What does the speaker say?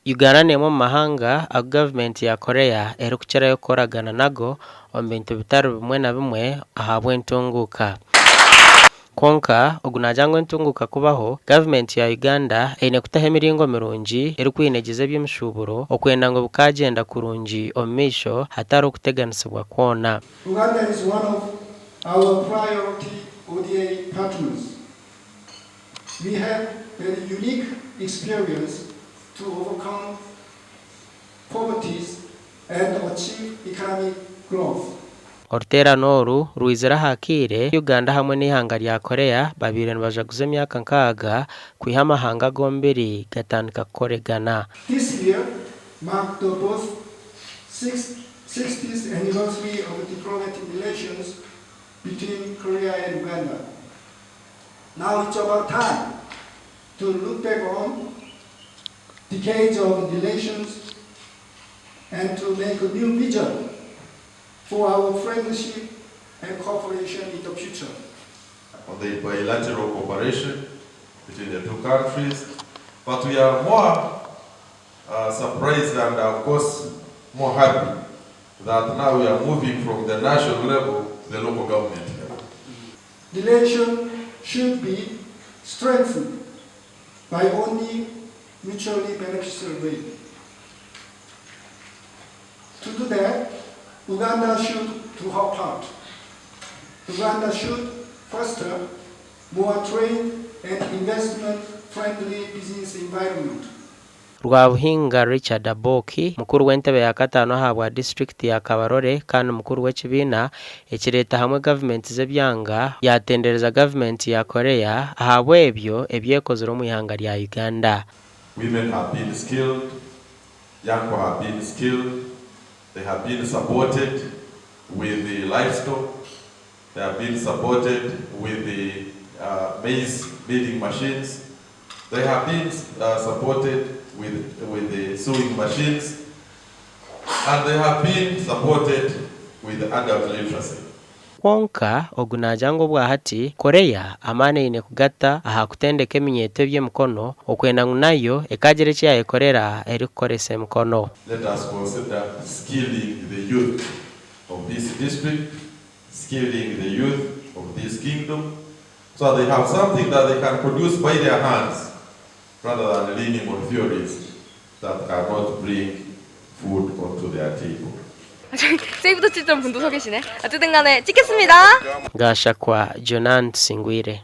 Uganda nemo mahanga a government ya Korea eri kucherayo koragana nago ombintu bitari bimwe na bimwe ahabwe ntunguka. Konka ogunajangwe ntunguka kubaho government ya Uganda ine kutaho emiringo mirungi eri kwinegeza eby'emishuuburo okwenda ngo bukagenda kurungi omisho hatari okuteganisibwa kwona. Uganda is one of our priority ODA partners. We have very unique experience to overcome poverty and achieve economic growth. Ortera noru ruizera hakire Uganda hamwe n'ihanga rya Korea babire nibajaguze emyaka 6 kwiha amahanga gomberi gatandika kukoregana. This year marked the both 60th anniversary of diplomatic relations between Korea and Uganda. Now it's about time to look back on decades of relations and to make a new vision for our friendship and cooperation in the future. On the bilateral cooperation between the two countries, but we are more surprised and of course more happy that now we are moving from the national level to the local government level. Relations should be strengthened by only mutually beneficial way. To do that, Uganda should do her part. Uganda should foster more trade and investment-friendly business environment. Rwabuhinga Richard Aboki mukuru w'entebe ya katano ahabwa district ya Kabarore kandi mukuru w'ekibina ekireta hamwe government z'ebyanga yatendereza government ya Korea ahabwe ebyo ebyekozero mu ihanga rya Uganda. Women have been skilled, young people have been skilled, they have been supported with the livestock, they have been supported with the maize milling machines, they have been supported with the sewing machines, and they have been supported with adult literacy. Konka ogunajango bwa hati Korea amane ine kugata aha kutendeka eminyeto by'emikono okwenda nayo ekagerechi ya ekorera eri kukoresa mkono. Let us consider skilling the youth of this district, skilling the youth of this kingdom, so they have something that they can produce by their hands rather than leaning on theories that cannot bring food onto their table. 세이브도 7점 분도 서 계시네. 어쨌든 간에 찍겠습니다. Gashakwa Jonan Singwire.